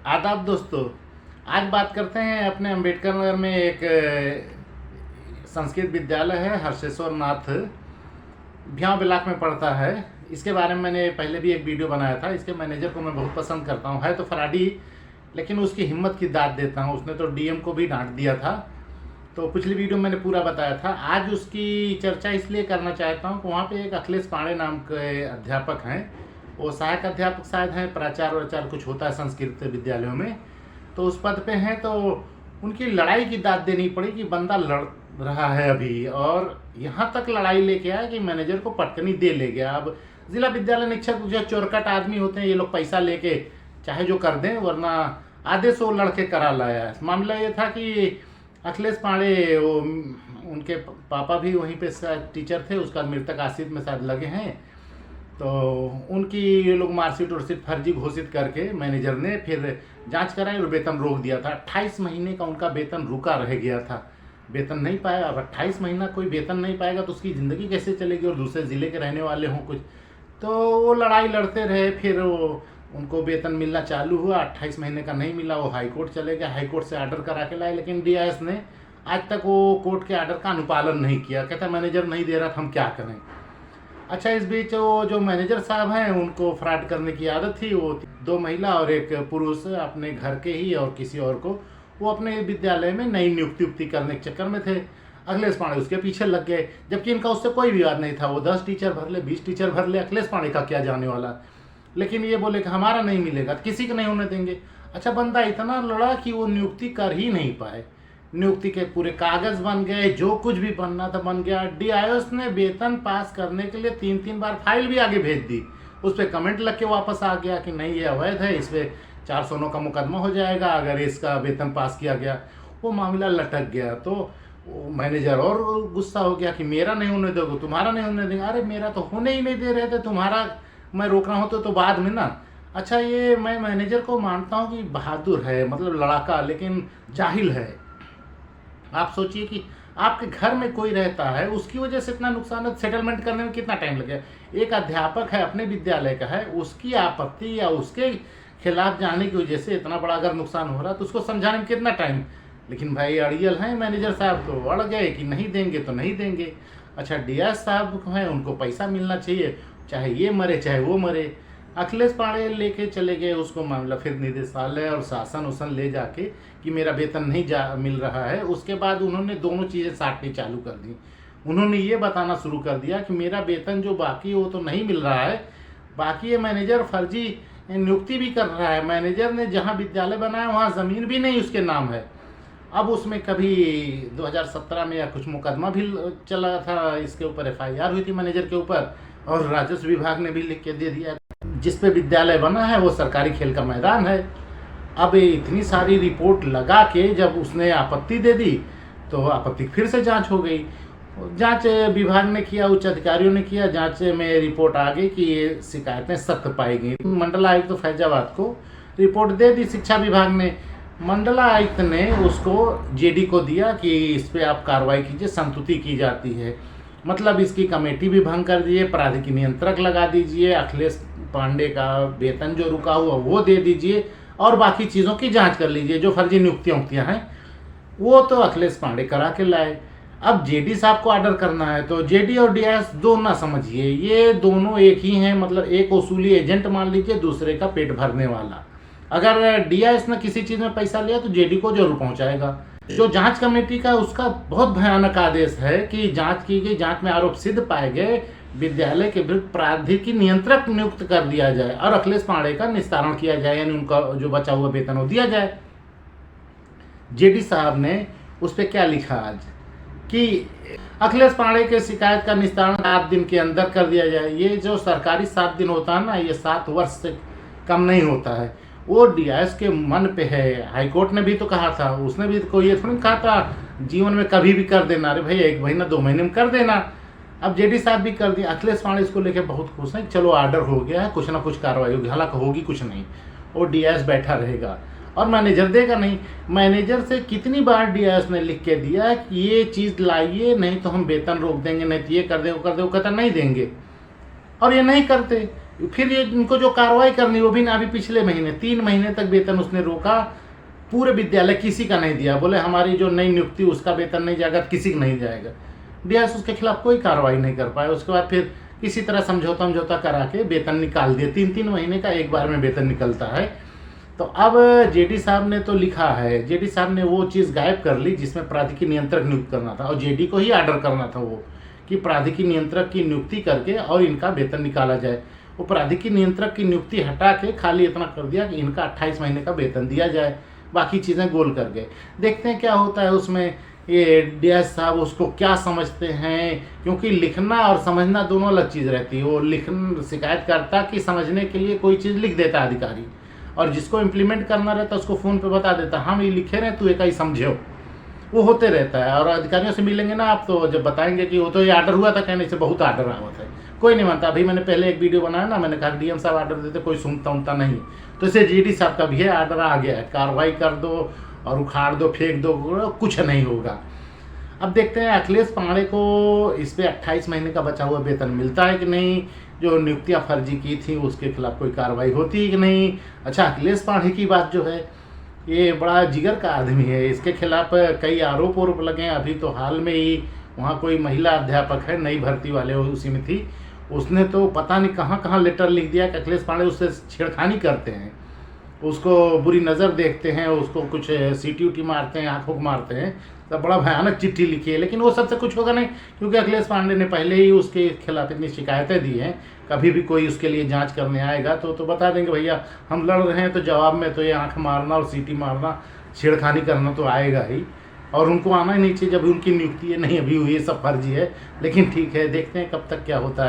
आदाब दोस्तों। आज बात करते हैं अपने अम्बेडकर नगर में एक संस्कृत विद्यालय है, हर्षेश्वर नाथ भ्याव ब्लॉक में पड़ता है। इसके बारे में मैंने पहले भी एक वीडियो बनाया था। इसके मैनेजर को मैं बहुत पसंद करता हूँ, है तो फराडी लेकिन उसकी हिम्मत की दाद देता हूँ। उसने तो डीएम को भी डांट दिया था, तो पिछली वीडियो मैंने पूरा बताया था। आज उसकी चर्चा इसलिए करना चाहता हूँ कि वहाँ पे एक अखिलेश पांडे नाम के अध्यापक हैं। वो सहायक अध्यापक शायद हैं, प्राचार्य वाचार्य कुछ होता है संस्कृत विद्यालयों में, तो उस पद पे हैं। तो उनकी लड़ाई की दाद देनी पड़ी कि बंदा लड़ रहा है अभी, और यहाँ तक लड़ाई लेके आया कि मैनेजर को पटकनी दे ले गया। अब जिला विद्यालय निरीक्षक जो चोरकट आदमी होते हैं, ये लोग पैसा लेके चाहे जो कर दें, वरना आधे सौ लड़के करा लाया। मामला ये था कि अखिलेश पांडे वो उनके पापा भी वहीं पे शायद टीचर थे, उसका मृतक आश्रित में शायद लगे हैं। तो उनकी ये लोग मार्कशीट वार्कशीट फर्जी घोषित करके मैनेजर ने फिर जांच कराई और वेतन रोक दिया था। 28 महीने का उनका वेतन रुका रह गया था, वेतन नहीं पाया। अब 28 महीना कोई वेतन नहीं पाएगा तो उसकी ज़िंदगी कैसे चलेगी, और दूसरे ज़िले के रहने वाले हों कुछ। तो वो लड़ाई लड़ते रहे, फिर वो उनको वेतन मिलना चालू हुआ। 28 महीने का नहीं मिला, वो हाई कोर्ट चले गए, हाई कोर्ट से ऑर्डर करा के लाए, लेकिन डीआईएस ने आज तक वो कोर्ट के ऑर्डर का अनुपालन नहीं किया। कहता मैनेजर नहीं दे रहा था, हम क्या करें। अच्छा, इस बीच वो जो मैनेजर साहब हैं, उनको फ्रॉड करने की आदत थी। वो 2 महिला और 1 पुरुष अपने घर के ही और किसी और को वो अपने विद्यालय में नई नियुक्ति करने के चक्कर में थे। अखिलेश पांडे उसके पीछे लग गए, जबकि इनका उससे कोई विवाद नहीं था। वो 10 टीचर भर ले, 20 टीचर भर ले, अखिलेश पांडे का क्या जाने वाला। लेकिन ये बोले कि हमारा नहीं मिलेगा, किसी को नहीं होने देंगे। अच्छा, बंदा इतना लड़ा कि वो नियुक्ति कर ही नहीं पाए। नियुक्ति के पूरे कागज बन गए, जो कुछ भी बनना था बन गया। डीआईएस ने वेतन पास करने के लिए 3-3 बार फाइल भी आगे भेज दी। उस पर कमेंट लग के वापस आ गया कि नहीं ये अवैध है, इस पर 409 का मुकदमा हो जाएगा अगर इसका वेतन पास किया गया। वो मामला लटक गया। तो मैनेजर और गुस्सा हो गया कि मेरा नहीं होने दोगे, तुम्हारा नहीं होने देंगे। अरे मेरा तो होने ही नहीं दे रहे थे, तुम्हारा मैं रोक रहा हूँ तो बाद में ना। अच्छा, ये मैं मैनेजर को मानता हूँ कि बहादुर है, मतलब लड़ाका, लेकिन जाहिल है। आप सोचिए कि आपके घर में कोई रहता है, उसकी वजह से इतना नुकसान है, सेटलमेंट करने में कितना टाइम लगेगा। एक अध्यापक है, अपने विद्यालय का है, उसकी आपत्ति या उसके खिलाफ जाने की वजह से इतना बड़ा अगर नुकसान हो रहा है तो उसको समझाने में कितना टाइम। लेकिन भाई अड़ियल हैं मैनेजर साहब, तो अड़ गए कि नहीं देंगे तो नहीं देंगे। अच्छा, डीएस साहब हैं, उनको पैसा मिलना चाहिए, चाहे ये मरे चाहे वो मरे। अखिलेश पांडे लेके चले गए उसको मामला फिर निदेशालय और शासन उसन ले जाके कि मेरा वेतन नहीं मिल रहा है। उसके बाद उन्होंने दोनों चीज़ें साटनी चालू कर दी। उन्होंने ये बताना शुरू कर दिया कि मेरा वेतन जो बाकी है वो तो नहीं मिल रहा है, बाकी ये मैनेजर फर्जी नियुक्ति भी कर रहा है। मैनेजर ने जहाँ विद्यालय बनाया वहाँ ज़मीन भी नहीं उसके नाम है। अब उसमें कभी 2017 में या कुछ मुकदमा भी चला था, इसके ऊपर एफआईआर हुई थी मैनेजर के ऊपर, और राजस्व विभाग ने भी लिख के दे दिया जिस पे विद्यालय बना है वो सरकारी खेल का मैदान है। अब इतनी सारी रिपोर्ट लगा के जब उसने आपत्ति दे दी तो आपत्ति फिर से जांच हो गई। जांच विभाग ने किया, उच्च अधिकारियों ने किया, जांच में रिपोर्ट आ गई कि ये शिकायतें सत्य पाई गई। मंडल आयुक्त तो फैजाबाद को रिपोर्ट दे दी शिक्षा विभाग ने। मंडल आयुक्त ने उसको जेडी को दिया कि इस पर आप कार्रवाई कीजिए, संतुति की जाती है, मतलब इसकी कमेटी भी भंग कर दीजिए, प्राधिक नियंत्रक लगा दीजिए, अखिलेश पांडे का वेतन जो रुका हुआ वो दे दीजिए, और बाकी चीज़ों की जांच कर लीजिए। जो फर्जी नियुक्तियाँ हैं वो तो अखिलेश पांडे करा के लाए। अब जेडी साहब को ऑर्डर करना है तो जेडी और डीआईएस दो ना समझिए, ये दोनों एक ही हैं। मतलब एक वसूली एजेंट मान लीजिए, दूसरे का पेट भरने वाला। अगर डीआईएस ने किसी चीज़ में पैसा लिया तो जेडी को जरूर पहुँचाएगा। जो जांच कमेटी का उसका बहुत भयानक आदेश है कि जांच की गई, जांच में आरोप सिद्ध पाए गए, विद्यालय के विरुद्ध प्राधिक नियंत्रक नियुक्त कर दिया जाए और अखिलेश पांडे का निस्तारण किया जाए, यानी उनका जो बचा हुआ वेतन वो दिया जाए। जेडी साहब ने उस पर क्या लिखा आज कि अखिलेश पांडे के शिकायत का निस्तारण 7 दिन के अंदर कर दिया जाए। ये जो सरकारी 7 दिन होता है ना, ये 7 वर्ष से कम नहीं होता है। वो डीआईएस के मन पे है। हाईकोर्ट ने भी तो कहा था, उसने भी कोई ये थोड़ी कहा था जीवन में कभी भी कर देना। अरे भाई 1 महीना 2 महीने में कर देना। अब जेडी साहब भी कर दिया। अखिलेश पांडे इसको लेके बहुत खुश हैं, चलो ऑर्डर हो गया है, कुछ ना कुछ कार्रवाई होगी। हालांकि होगी कुछ नहीं, वो डीआईएस बैठा रहेगा और मैनेजर देगा नहीं। मैनेजर से कितनी बार डीआईएस ने लिख के दिया कि ये चीज़ लाइए, नहीं तो हम वेतन रोक देंगे, नहीं तो ये कर दे वो कर दे। वो कहता नहीं देंगे, और ये नहीं करते। फिर ये इनको जो कार्रवाई करनी वो भी ना, अभी पिछले महीने 3 महीने तक वेतन उसने रोका, पूरे विद्यालय किसी का नहीं दिया, बोले हमारी जो नई नियुक्ति उसका वेतन नहीं जाएगा, किसी का नहीं जाएगा। डीएस उसके खिलाफ कोई कार्रवाई नहीं कर पाए। उसके बाद फिर किसी तरह समझौता करा के वेतन निकाल दिए। 3-3 महीने का एक बार में वेतन निकलता है। तो अब जेडी साहब ने तो लिखा है, जेडी साहब ने वो चीज़ गायब कर ली जिसमें प्राधिकी नियंत्रक नियुक्त करना था, और जेडी को ही आर्डर करना था वो कि प्राधिकी नियंत्रक की नियुक्ति करके और इनका वेतन निकाला जाए। वो प्राधिकी नियंत्रक की नियुक्ति हटा के खाली इतना कर दिया कि इनका 28 महीने का वेतन दिया जाए, बाकी चीज़ें गोल कर गए। देखते हैं क्या होता है उसमें। ये डीएस साहब उसको क्या समझते हैं, क्योंकि लिखना और समझना दोनों अलग चीज़ रहती है। वो शिकायतकर्ता की समझने के लिए कोई चीज़ लिख देता है अधिकारी, और जिसको इम्प्लीमेंट करना रहता है उसको फ़ोन पे बता देता हम ये लिखे रहे तू एक ही समझो, वो होते रहता है। और अधिकारियों से मिलेंगे ना आप तो जब बताएंगे कि वो तो ये आर्डर हुआ था, कहने से बहुत आर्डर आवत है, कोई नहीं मानता। अभी मैंने पहले एक वीडियो बनाया ना, मैंने कहा डीएम साहब आर्डर देते, कोई सुनता उनता नहीं। तो इसे जेडी साहब का भी है आर्डर आ गया है, कार्रवाई कर दो और उखाड़ दो, फेंक दो, कुछ नहीं होगा। अब देखते हैं अखिलेश पांडे को इस पे 28 महीने का बचा हुआ वेतन मिलता है कि नहीं, जो नियुक्तियां फर्जी की थी उसके खिलाफ कोई कार्रवाई होती है कि नहीं। अच्छा, अखिलेश पांडे की बात जो है, ये बड़ा जिगर का आदमी है, इसके खिलाफ कई आरोप लगे हैं। अभी तो हाल में ही वहाँ कोई महिला अध्यापक है, नई भर्ती वाले उसी में थी, उसने तो पता नहीं कहाँ कहाँ लेटर लिख दिया कि अखिलेश पांडे उससे छेड़खानी करते हैं, उसको बुरी नज़र देखते हैं, उसको कुछ सीटी मारते हैं, आंखों को मारते हैं। तो बड़ा भयानक चिट्ठी लिखी है, लेकिन वो सबसे कुछ होगा नहीं, क्योंकि अखिलेश पांडे ने पहले ही उसके खिलाफ इतनी शिकायतें दी हैं। कभी भी कोई उसके लिए जांच करने आएगा तो बता देंगे भैया हम लड़ रहे हैं, तो जवाब में तो ये आंख मारना और सीटी मारना, छेड़खानी करना तो आएगा ही, और उनको आना ही नहीं चाहिए जब उनकी नियुक्ति नहीं अभी हुई है, सब फर्जी है। लेकिन ठीक है, देखते हैं कब तक क्या होता है।